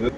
cao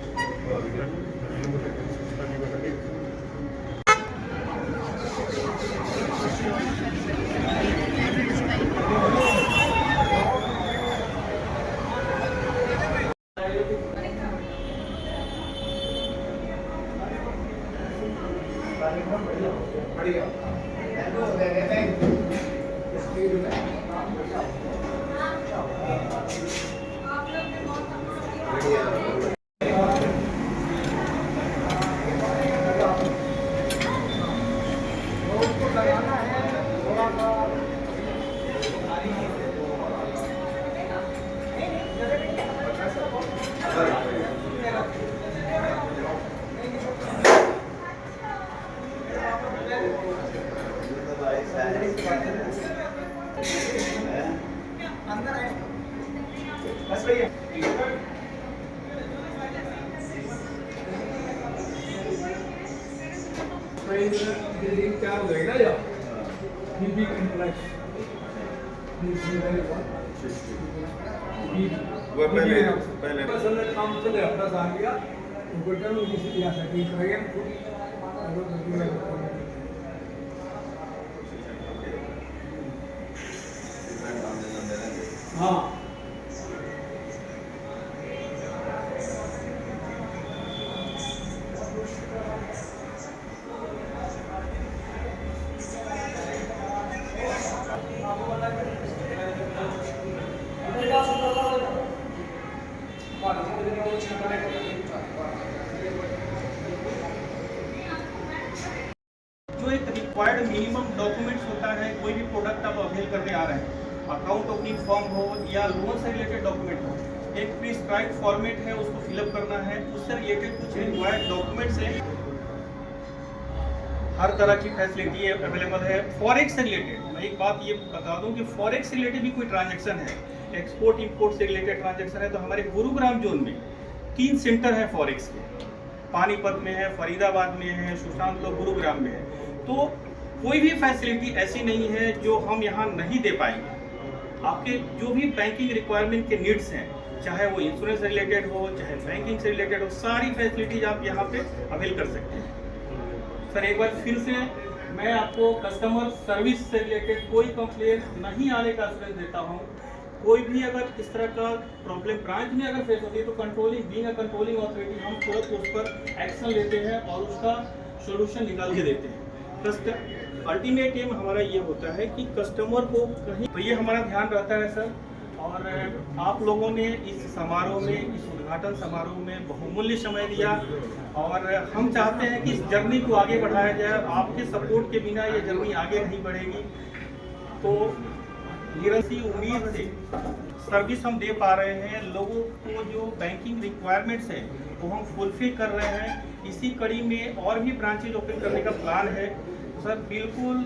người đó rồi đi वो पहले काम चले अपना आ गया उनको किसी यासाठी ट्रेन हाँ जो एक रिक्वायर्ड मिनिमम डॉक्यूमेंट्स होता है, कोई भी प्रोडक्ट आप अवेल करने आ रहे हैं, अकाउंट ओपनिंग फॉर्म हो या लोन से रिलेटेड डॉक्यूमेंट हो, एक प्रिस्क्राइब्ड फॉर्मेट है, उसको फिलअप करना है, उससे रिलेटेड कुछ रिक्वायर्ड डॉक्यूमेंट्स हैं। हर तरह की फैसिलिटी अवेलेबल है। फॉरेक्स से रिलेटेड मैं एक बात ये बता दूं कि फॉरेक्स से रिलेटेड भी कोई ट्रांजैक्शन है, एक्सपोर्ट इंपोर्ट से रिलेटेड ट्रांजैक्शन है, तो हमारे गुरुग्राम जोन में 3 सेंटर है फॉरेक्स के, पानीपत में है, फरीदाबाद में है, सुशांत लोग गुरुग्राम में है। तो कोई भी फैसिलिटी ऐसी नहीं है जो हम यहाँ नहीं दे पाएंगे। आपके जो भी बैंकिंग रिक्वायरमेंट के नीड्स हैं, चाहे वो इंश्योरेंस से रिलेटेड हो, चाहे बैंकिंग से रिलेटेड हो, सारी फैसिलिटीज आप यहाँ पे अवेल कर सकते हैं। सर एक बार फिर से मैं आपको कस्टमर सर्विस से रिलेटेड कोई कंप्लेंट नहीं आने का एश्योरेंस देता हूँ। कोई भी अगर इस तरह का प्रॉब्लम ब्रांच में अगर फेस होती है तो controlling being a controlling authority हम तुरंत उस पर एक्शन लेते हैं और उसका सोल्यूशन निकाल के देते हैं। अल्टीमेट एम हमारा ये होता है कि कस्टमर को कहीं, तो ये हमारा ध्यान रहता है सर। और आप लोगों ने इस समारोह में, इस उद्घाटन समारोह में बहुमूल्य समय दिया और हम चाहते हैं कि इस जर्नी को आगे बढ़ाया जाए। आपके सपोर्ट के बिना ये जर्नी आगे नहीं बढ़ेगी। तो निरंतर उम्मीद से सर्विस हम दे पा रहे हैं, लोगों को जो बैंकिंग रिक्वायरमेंट्स है वो हम फुलफिल कर रहे हैं। इसी कड़ी में और भी ब्रांचेज ओपन करने का प्लान है। सर बिल्कुल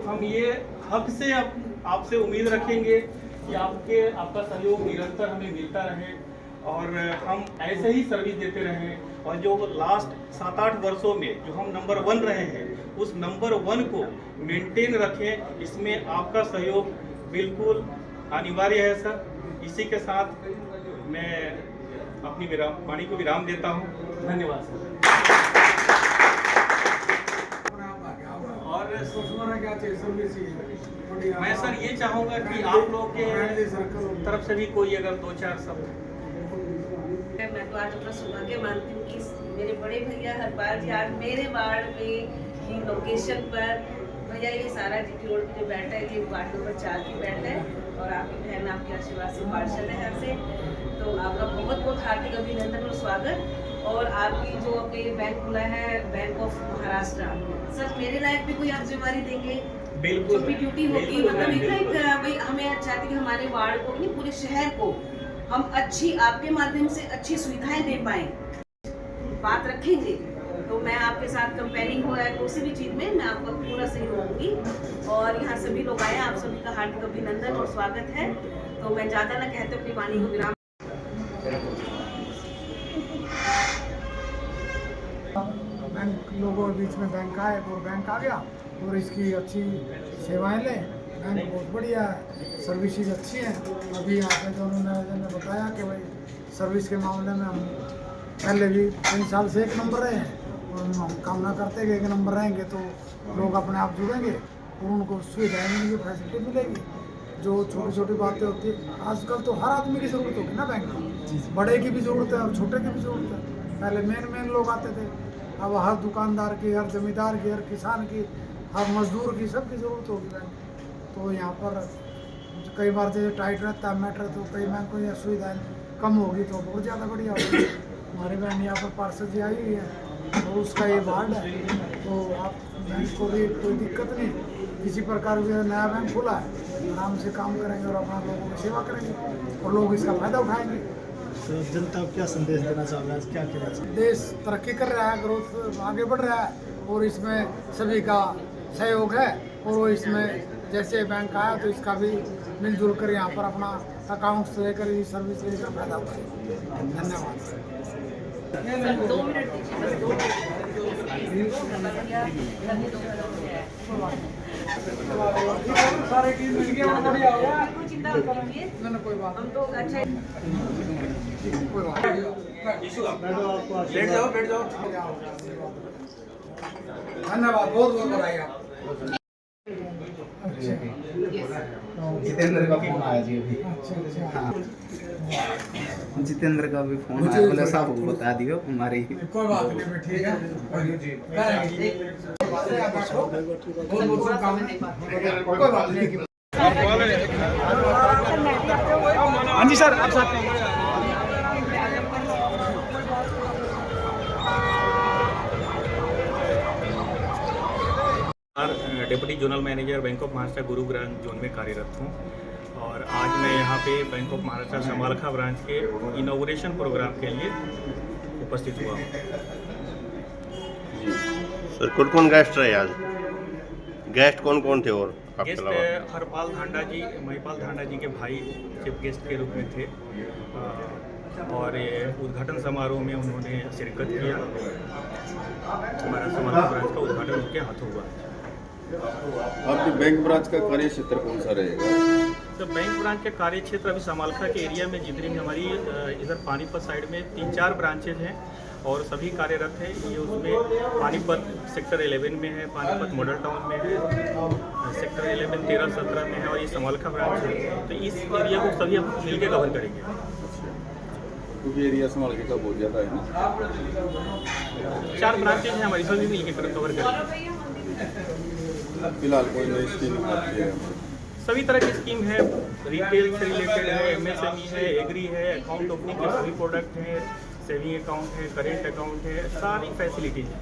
हम ये हक से आपसे उम्मीद रखेंगे कि आपका सहयोग निरंतर हमें मिलता रहे और हम ऐसे ही सर्विस देते रहें और जो लास्ट 7-8 वर्षों में जो हम नंबर 1 रहे हैं उस नंबर 1 को मेंटेन रखें। इसमें आपका सहयोग बिल्कुल अनिवार्य है सर। इसी के साथ मैं अपनी वाणी को विराम देता हूँ। धन्यवाद सर। और मैं सर ये चाहूँगा कि आप लोग के तरफ से भी कोई अगर 2-4 शब्द। मैं तो आज अपना सौभाग्य मानती हूँ कि मेरे बड़े भैया हरपाल जी आज मेरे वार्ड में की लोकेशन पर, भैया ये सारा जीटी रोड की जो बैठ है ये वार्ड नंबर 4 की बैठ है और आपकी बहन आपके आशीर्वाद से पार्षद है यहाँ से, तो आपका बहुत बहुत हार्दिक अभिनंदन और स्वागत। और आपकी जो आपने बैंक खुला है बैंक ऑफ महाराष्ट्र, सर मेरे लायक भी कोई आप जिम्मेदारी देंगे? बिल्कुल छोटी ड्यूटी होगी, मतलब इतना भाई हमें चाहते कि हमारे वार्ड को नहीं पूरे शहर को हम अच्छी आपके माध्यम से अच्छी सुविधाएं दे पाएं, बात रखेंगे। तो मैं आपके साथ कंपेयरिंग हो रहा है किसी भी चीज़ में मैं आपका पूरा सहयोग दूंगी। और यहाँ सभी लोग आए, आप सभी का हार्दिक अभिनंदन और स्वागत है। तो मैं ज़्यादा ना कहते अपनी वाणी को विराम। बैंक लोगों के बीच में बैंक आए और बैंक आ गया और इसकी अच्छी सेवाएं लें। बैंक बहुत बढ़िया है, सर्विसेज अच्छी हैं। अभी यहाँ पे जो उन्होंने बताया कि भाई सर्विस के मामले में हम पहले भी 3 साल से 1 नंबर रहे हैं और हम कामना करते हैं कि 1 नंबर रहेंगे तो लोग अपने आप जुड़ेंगे और उनको सुविधाएँ मिलेंगी, फैसिलिटी मिलेगी। जो छोटी छोटी बातें होती है, आजकल तो हर आदमी की ज़रूरत होगी ना बैंक की, बड़े की भी ज़रूरत है और छोटे की भी ज़रूरत है। पहले मेन लोग आते थे, अब हर दुकानदार की, हर जमींदार की, हर किसान की, हर मजदूर की, सबकी ज़रूरत होगी बैंक। तो यहाँ पर कई बार जैसे टाइट रहता है मैटर, तो कई बैंकों में सुविधाएँ कम होगी तो बहुत ज़्यादा बढ़िया होगी। हमारी बहन यहाँ पर पार्षद जी आई हुई है और उसका ये वार्ड है, तो आप बैंक को भी कोई दिक्कत नहीं, किसी प्रकार का नया बैंक खुला है, आराम से काम करेंगे और अपना लोगों की सेवा करेंगे और लोग इसका फायदा उठाएंगे। तो जनता को क्या संदेश देना चाहोगे, आज क्या कहना चाहिए? देश तरक्की कर रहा है, ग्रोथ आगे बढ़ रहा है और इसमें सभी का सहयोग है और वो इसमें जैसे बैंक आया तो इसका भी मिलजुल कर यहाँ पर अपना अकाउंट्स लेकर सर्विस लेकर फायदा उठाएंगे। धन्यवाद। सर 2 मिनट दीजिए, बस 2 मिनट। सारे की मिल गया बढ़िया हो गया। कोई चिंता मत कीजिए, ना कोई बात हम तो अच्छा कोई बात बैठ जाओ, बैठ जाओ। धन्यवाद, बहुत बहुत बधाई आपको। जितेंद्र का फोन आया जी अभी। जितेंद्र का भी फोन आया, बोले साहब को बता दियो हमारी। कोई बात नहीं, ठीक है। बहुत बहुत शुभकामनाएं। कोई बात नहीं। हाँ जी सर, आप साथ deputy zonal manager bank of Maharashtra Gurugram zone में कार्यरत हूँ और आज मैं यहाँ पे bank of Maharashtra Samalkha branch के इनॉग्रेशन प्रोग्राम के लिए उपस्थित हुआ हूँ। सर कौन गेस्ट रहे आज? गेस्ट कौन कौन थे और आपके गेस्ट अलावा? हरपाल धांडा जी, महिपाल धांडा जी के भाई चीफ गेस्ट के रूप में थे और ये उद्घाटन समारोह में उन्होंने शिरकत किया। हमारा समालखा ब्रांच का उद्घाटन उनके हाथों हुआ। आपके बैंक ब्रांच का कार्य क्षेत्र कौन सा रहेगा? तो बैंक ब्रांच के कार्य क्षेत्र अभी समालखा के एरिया में जितनी भी हमारी इधर पानीपत साइड में 3-4 ब्रांचेज हैं और सभी कार्यरत हैं। ये उसमें पानीपत सेक्टर 11 में है, पानीपत मॉडल टाउन में है, सेक्टर 11 13-17 में है और ये समालखा ब्रांच है। तो इस एरिया को सभी हम मिलकर कवर करेंगे क्योंकि एरिया समालखा का बहुत ज़्यादा है ना। 4 ब्रांचेज हैं हमारी, सभी मिलकर कवर करेंगे। फिलहाल कोई नई स्कीम आती है? सभी तरह की स्कीम है, रिटेल से रिलेटेड है, एमएसएमई है, एग्री है, अकाउंट ओपनिंग के सभी प्रोडक्ट हैं, सेविंग अकाउंट है, करेंट अकाउंट है, सारी फैसिलिटीज है।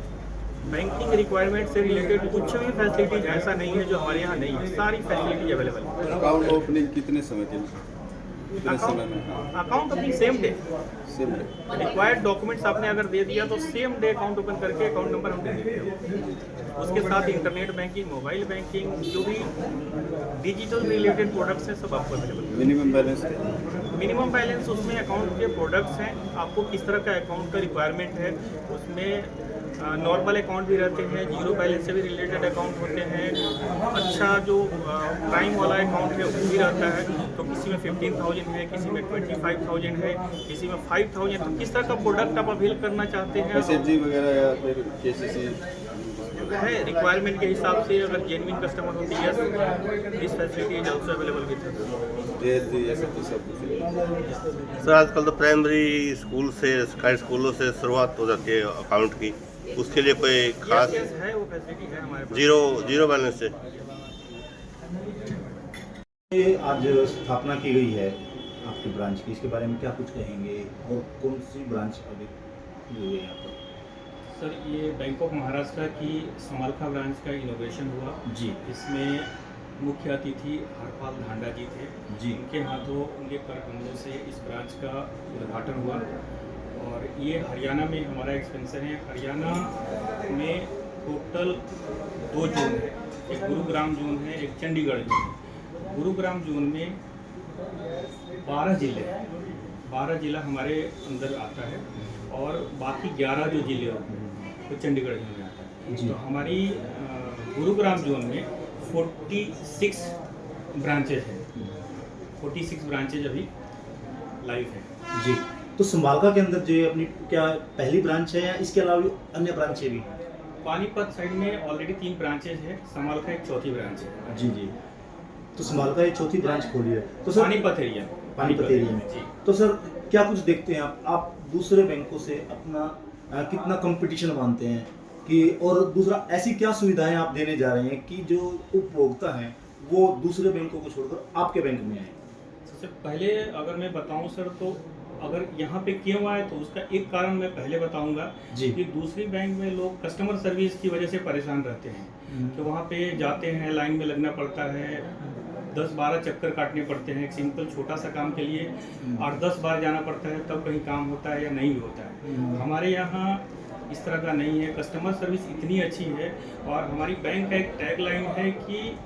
बैंकिंग रिक्वायरमेंट से रिलेटेड कुछ भी फैसिलिटीज ऐसा नहीं है जो हमारे यहाँ नहीं है, सारी फैसिलिटी अवेलेबल है। अकाउंट ओपनिंग कितने समय के लिए? कितने समय में? Account opening same day, same day. Required documents आपने अगर दे दिया तो सेम डे अकाउंट ओपन करके अकाउंट नंबर हम दे देते हैं। उसके साथ इंटरनेट बैंकिंग, मोबाइल बैंकिंग, जो भी डिजिटल रिलेटेड प्रोडक्ट्स हैं सब आपको अवेलेबल है। Minimum balance? मिनिमम बैलेंस उसमें अकाउंट के प्रोडक्ट्स हैं, आपको किस तरह का अकाउंट का रिक्वायरमेंट है। उसमें नॉर्मल अकाउंट भी रहते हैं, जीरो बैलेंस से भी रिलेटेड अकाउंट होते हैं, अच्छा जो प्राइम वाला अकाउंट है वो भी रहता है। तो किसी में 15,000 है, किसी में 25,000 है, किसी में 5,000। तो किस तरह का प्रोडक्ट आप अवेल करना चाहते हैं एसएचजी वगैरह या फिर केसीसी है रिक्वायरमेंट के हिसाब से। अगर जेन्युइन कस्टमर होती है this facility is also available with us. ये सब कुछ। सर आजकल तो प्राइमरी स्कूल से, सरकारी स्कूलों से शुरुआत हो जाती है अकाउंट की, उसके लिए कोई खास है वो फैसिलिटी है हमारे पास। जीरो बैलेंस से? आज स्थापना की गई है आपकी ब्रांच की, इसके बारे में क्या कुछ कहेंगे और कौन सी ब्रांच अभी खुली हुई है यहाँ पर? सर ये बैंक ऑफ महाराष्ट्र की समालखा ब्रांच का इनोवेशन हुआ जी। इसमें मुख्य अतिथि हरपाल धांडा जी थे जी। उनके हाथों, उनके करकमलों से इस ब्रांच का उद्घाटन हुआ और ये हरियाणा में हमारा एक्सपेंशन है। हरियाणा में टोटल 2 जोन है, एक गुरुग्राम जोन है, एक चंडीगढ़ जोन है। गुरुग्राम जोन में 12 जिले हैं, 12 जिला हमारे अंदर आता है और बाकी 11 जो जिले होते हैं तो चंडीगढ़ जोन में आता है। तो हमारी गुरुग्राम जोन में 46 ब्रांचेज हैं, 46 ब्रांचेज अभी लाइव हैं। जी। तो संभालका के अंदर जो है अपनी क्या पहली ब्रांच है या इसके अलावा भी अन्य ब्रांच है भी? पानीपत साइड में ऑलरेडी 3 ब्रांचेज है, समालखा एक चौथी ब्रांच है। जी जी। तो संभालका ये चौथी ब्रांच खोली है तो सर पानीपत एरिया में जी। तो सर क्या कुछ देखते हैं आप दूसरे बैंकों से अपना कितना कंपटीशन मानते हैं कि, और दूसरा ऐसी क्या सुविधाएं आप देने जा रहे हैं कि जो उपभोक्ता हैं वो दूसरे बैंकों को छोड़कर आपके बैंक में आए? सबसे पहले अगर मैं बताऊं सर, तो अगर यहाँ पे क्यों आए तो उसका एक कारण मैं पहले बताऊंगा जी। कि दूसरी बैंक में लोग कस्टमर सर्विस की वजह से परेशान रहते हैं कि वहाँ पे जाते हैं, लाइन में लगना पड़ता है, 10-12 चक्कर काटने पड़ते हैं, एक सिंपल छोटा सा काम के लिए 8-10 बार जाना पड़ता है, तब कहीं काम होता है या नहीं भी होता है। हमारे यहाँ इस तरह का नहीं है, कस्टमर सर्विस इतनी अच्छी है और हमारी बैंक का एक टैग लाइन है कि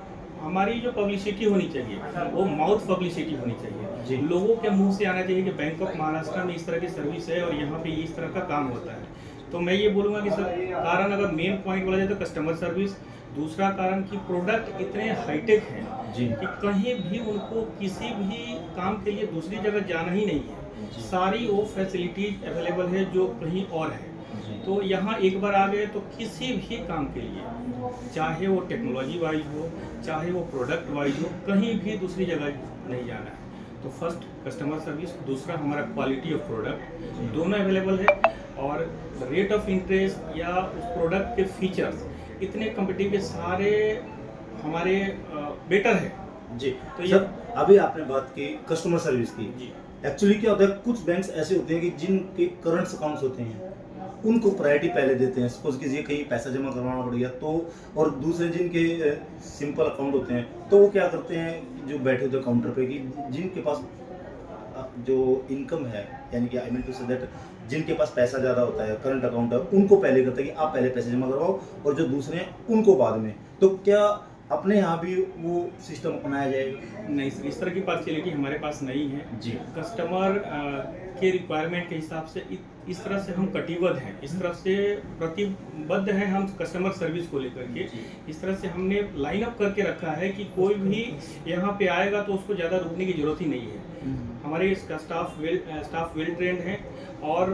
हमारी जो पब्लिसिटी होनी चाहिए वो माउथ पब्लिसिटी होनी चाहिए, लोगों के मुंह से आना चाहिए कि बैंक ऑफ महाराष्ट्र में इस तरह की सर्विस है और यहाँ पे इस तरह का काम होता है। तो मैं ये बोलूँगा कि सर कारण अगर मेन पॉइंट बोला जाए तो कस्टमर सर्विस, दूसरा कारण कि प्रोडक्ट इतने हाईटेक हैं कि कहीं भी उनको किसी भी काम के लिए दूसरी जगह जाना ही नहीं है, सारी वो फैसिलिटीज अवेलेबल है जो कहीं और है। तो यहाँ एक बार आ गए तो किसी भी काम के लिए, चाहे वो टेक्नोलॉजी वाइज हो, चाहे वो प्रोडक्ट वाइज हो, कहीं भी दूसरी जगह नहीं जाना है। तो फर्स्ट कस्टमर सर्विस, दूसरा हमारा क्वालिटी ऑफ प्रोडक्ट, दोनों अवेलेबल है और रेट ऑफ इंटरेस्ट या उस प्रोडक्ट के फीचर्स इतने कंपटीटिव के सारे हमारे बेटर है जी। तो सर अभी आपने बात की कस्टमर सर्विस की, जी एक्चुअली क्या होता है कुछ बैंक्स ऐसे होते हैं कि जिनके करंट अकाउंट्स होते हैं उनको प्रायोरिटी पहले देते हैं, सपोज कीजिए कहीं पैसा जमा करवाना पड़ गया तो, और दूसरे जिनके सिंपल अकाउंट होते हैं तो वो क्या करते हैं जो बैठे होते हैं काउंटर पे कि जिनके पास जो इनकम है, यानी कि I mean to say that जिनके पास पैसा ज़्यादा होता है, करंट अकाउंट है, उनको पहले करता है कि आप पहले पैसे जमा करवाओ और जो दूसरे हैं उनको बाद में। तो क्या अपने यहाँ भी वो सिस्टम अपनाया जाएगा? नहीं सर, इस तरह की पार्शियलिटी हमारे पास नहीं है जी। कस्टमर के रिक्वायरमेंट के हिसाब से इस तरह से हम कटिबद्ध हैं, इस तरफ से प्रतिबद्ध हैं हम कस्टमर सर्विस को लेकर के। इस तरह से हमने लाइन अप करके रखा है कि कोई भी यहाँ पे आएगा तो उसको ज़्यादा रुकने की जरूरत ही नहीं है। हमारे इसका स्टाफ वेल ट्रेंड है और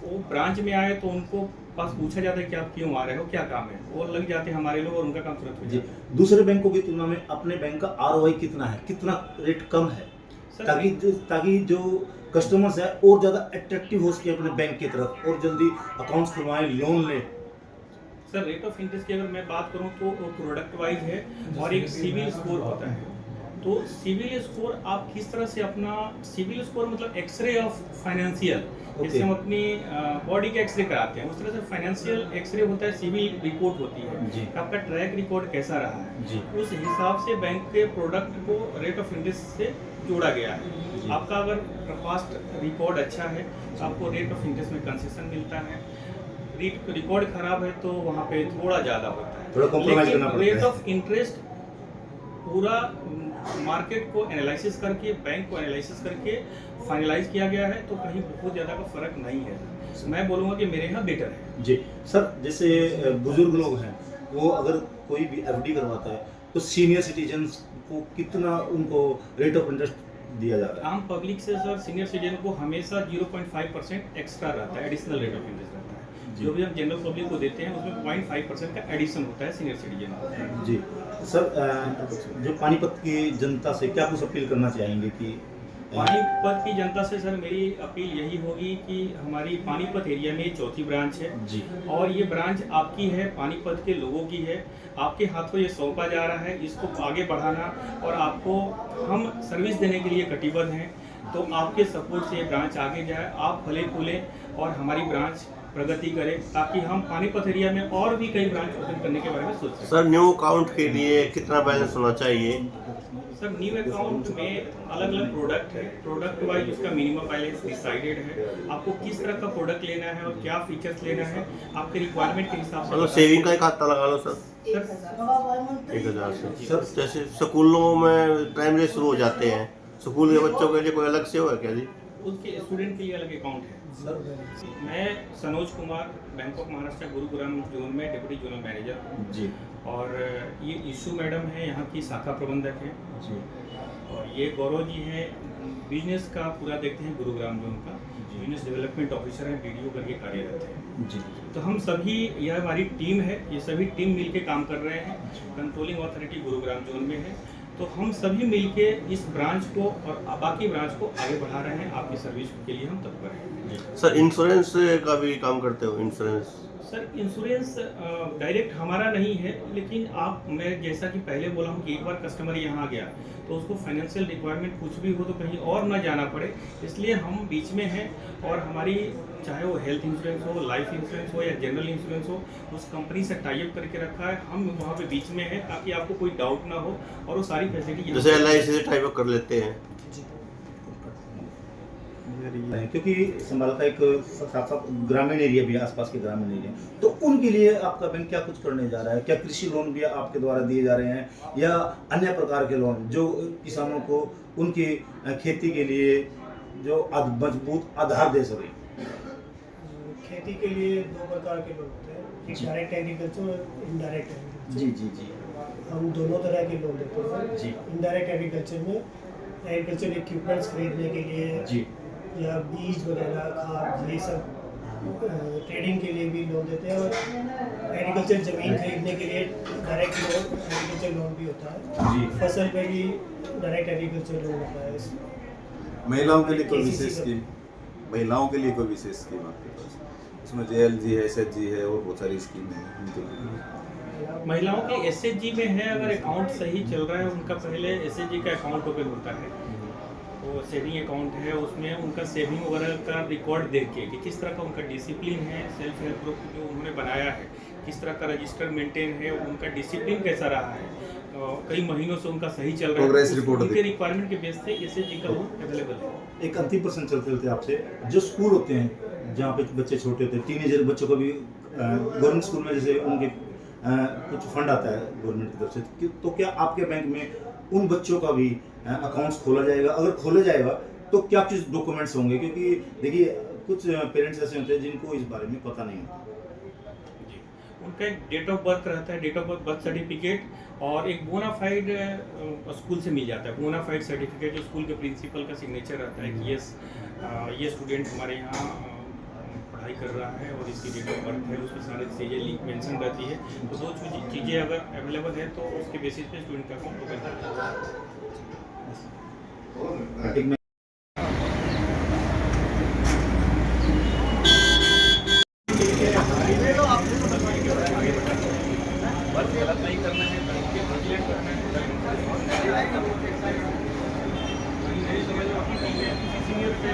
वो ब्रांच में आए तो उनको पास पूछा जाता है कि आप क्यों आ रहे हो, क्या काम है, वो लग जाते हैं हमारे लोग और उनका काम तुरंत हो जाता है। दूसरे बैंकों की तुलना में अपने बैंक का ROI कितना है, कितना रेट कम है, ताकि जो कस्टमर्स है और ज़्यादा अट्रैक्टिव हो सके अपने बैंक की तरफ और जल्दी अकाउंट्स खुलवाएं, लोन ले? सर रेट ऑफ इंटरेस्ट की अगर मैं बात करूं तो वो प्रोडक्ट वाइज है और एक सिविल स्कोर होता है। तो सिविल स्कोर आप किस तरह से अपना, सिविल स्कोर मतलब एक्सरे ऑफ फाइनेंशियल, जैसे हम अपनी बॉडी के एक्सरे कराते हैं उस तरह से फाइनेंशियल एक्सरे होता है, सिविल रिपोर्ट होती है जी। आपका ट्रैक रिकॉर्ड कैसा रहा है जी। उस हिसाब से बैंक के प्रोडक्ट को रेट ऑफ इंटरेस्ट से जोड़ा गया है। आपका अगर पास्ट रिकॉर्ड अच्छा है तो आपको रेट ऑफ इंटरेस्ट में कंसेशन मिलता है, रिकॉर्ड खराब है तो वहाँ पे थोड़ा ज़्यादा होता थोड़ा है। compromise करना लेकिन पड़ता है। रेट ऑफ इंटरेस्ट पूरा मार्केट को एनालिसिस करके, बैंक को एनालिसिस करके फाइनलाइज किया गया है, तो कहीं बहुत ज़्यादा का फर्क नहीं है। मैं बोलूँगा कि मेरे यहाँ बेटर है। जी सर, जैसे बुजुर्ग लोग हैं वो अगर कोई भी FD करवाता है तो सीनियर सिटीजन्स को कितना उनको रेट ऑफ इंटरेस्ट दिया जा रहा है? आम पब्लिक से सर सीनियर सिटीजन को हमेशा 0.5% एक्स्ट्रा रहता है, एडिशनल रेट ऑफ इंटरेस्ट रहता है। जो भी हम जनरल पब्लिक को देते हैं उसमें 0.5% का एडिशन होता है सीनियर सिटीजन को। जी सर, जो पानीपत की जनता से क्या कुछ अपील करना चाहेंगे कि पानीपत की जनता से सर मेरी अपील यही होगी कि हमारी पानीपत एरिया में चौथी ब्रांच है जी, और ये ब्रांच आपकी है, पानीपत के लोगों की है, आपके हाथों ये सौंपा जा रहा है, इसको आगे बढ़ाना और आपको हम सर्विस देने के लिए कटिबद्ध हैं। तो आपके सपोर्ट से ये ब्रांच आगे जाए, आप फले फूलें और हमारी ब्रांच प्रगति करें, ताकि हम पानीपत एरिया में और भी कई ब्रांच ओपन करने के बारे में सोच सकें। सर न्यू अकाउंट के लिए कितना बैलेंस होना चाहिए? सर न्यू अकाउंट में अलग अलग प्रोडक्ट है, प्रोडक्ट वाइज उसका मिनिमम बैलेंस डिसाइडेड है। आपको किस तरह का प्रोडक्ट लेना है और क्या फीचर्स लेना है आपके रिक्वायरमेंट के हिसाब से। मतलब सेविंग का एक खाता लगा लो सर, सर 1000 से। सर जैसे स्कूलों में प्राइमरी शुरू हो जाते हैं, स्कूल के बच्चों के लिए कोई अलग से होगा क्या जी? उसके स्टूडेंट के लिए अलग अकाउंट है। मैं Sanoj Kumar, bank of Maharashtra Gurugram zone में डिप्टी जोनल मैनेजर जी, और ये ईशू मैडम है, यहाँ की शाखा प्रबंधक है जी, और ये गौरव जी हैं बिजनेस का पूरा देखते हैं गुरुग्राम जोन का। बिजनेस डेवलपमेंट ऑफिसर हैं, BDO करके कार्यरत हैं। जी तो हम सभी, यह हमारी टीम है, ये सभी टीम मिलके काम कर रहे हैं। कंट्रोलिंग अथॉरिटी गुरुग्राम जोन में है, तो हम सभी मिलके इस ब्रांच को और बाकी ब्रांच को आगे बढ़ा रहे हैं। आपकी सर्विस के लिए हम तत्पर हैं। सर इंश्योरेंस का भी काम करते हो? इंश्योरेंस सर इंश्योरेंस डायरेक्ट हमारा नहीं है, लेकिन मैं जैसा कि पहले बोला हूँ कि एक बार कस्टमर यहाँ आ गया तो उसको फाइनेंशियल रिक्वायरमेंट कुछ भी हो तो कहीं और ना जाना पड़े, इसलिए हम बीच में हैं। और हमारी चाहे वो हेल्थ इंश्योरेंस हो, लाइफ इंश्योरेंस हो या जनरल इंश्योरेंस हो, उस कंपनी से टाई अप करके रखा है। हम वहाँ पे बीच में हैं ताकि आपको कोई डाउट ना हो और वो सारी फैसिलिटी जैसे LIC से टाइप अप कर लेते हैं। क्योंकि संभाल का एक साथ साथ ग्रामीण एरिया भी है, आसपास के ग्रामीण एरिया, तो उनके लिए आपका बैंक क्या कुछ करने जा रहा है? क्या कृषि लोन भी आपके द्वारा दिए जा रहे हैं या अन्य प्रकार के लोन जो किसानों को उनकी खेती के लिए जो मजबूत आधार दे सके? खेती के लिए दो प्रकार के लोन होते हैं, एक डायरेक्ट एग्रीकल्चर और इनडायरेक्ट एग्रीकल्चर। जी जी जी हम दोनों तरह के लोन देते हैं जी। इनडायरेक्ट एग्रीकल्चर में एग्रीकल्चर इक्विपमेंट्स खरीदने के लिए जी या बीज वगैरह, खाद, ये सब ट्रेडिंग के लिए भी लोन देते हैं। और एग्रीकल्चर ज़मीन खरीदने के लिए डायरेक्ट लोन एग्रीकल्चर लोन भी होता है। जी। फसल पे भी डायरेक्ट एग्रीकल्चर लोन होता है। महिलाओं के लिए कोई KCC विशेष का। स्कीम? महिलाओं के लिए कोई विशेष स्कीम आपके पास? इसमें JLG है, SHG है और बहुत सारी स्कीम है उनके लिए। महिलाओं के SHG में है, अगर अकाउंट सही चल रहा है उनका पहले SHG का अकाउंट ओपन होता है। वो सेविंग अकाउंट है, उसमें उनका सेविंग वगैरह का रिकॉर्ड देख के कि किस तरह का उनका डिसिप्लिन है, सेल्फ हेल्प ग्रुप जो उन्होंने बनाया है किस तरह का रजिस्टर मेंटेन है, उनका डिसिप्लिन कैसा रहा है, कई महीनों से उनका सही चल रहा है, प्रोग्रेस रिपोर्ट उनके रिक्वायरमेंट के बेस पे SHG का लोन अवेलेबल है। एक अंतिम प्रश्न चलते आपसे, जो स्कूल होते हैं जहाँ पे बच्चे छोटे होते हैं, टीनेजर बच्चों को भी गवर्नमेंट स्कूल में जैसे उनके कुछ फंड आता है गवर्नमेंट की तरफ से, तो क्या आपके बैंक में उन बच्चों का भी अकाउंट्स खोला जाएगा? अगर खोला जाएगा तो क्या कुछ डॉक्यूमेंट्स होंगे? क्योंकि देखिए कुछ पेरेंट्स ऐसे होते हैं जिनको इस बारे में पता नहीं होता। उनका एक डेट ऑफ बर्थ रहता है, डेट ऑफ बर्थ सर्टिफिकेट, और एक बोनाफाइड स्कूल से मिल जाता है बोनाफाइड सर्टिफिकेट, जो स्कूल के प्रिंसिपल का सिग्नेचर रहता है कि यस ये स्टूडेंट हमारे यहाँ पढ़ाई कर रहा है और इसकी डेट ऑफ बर्थ है, उसकी सारी चीज़ें लिंक मेंशन रहती है। तो दो चीज़ें अगर अवेलेबल है तो उसके बेसिस पे स्टूडेंट का अकाउंट ओपन करता है। गलत नहीं करना है, सीनियर पे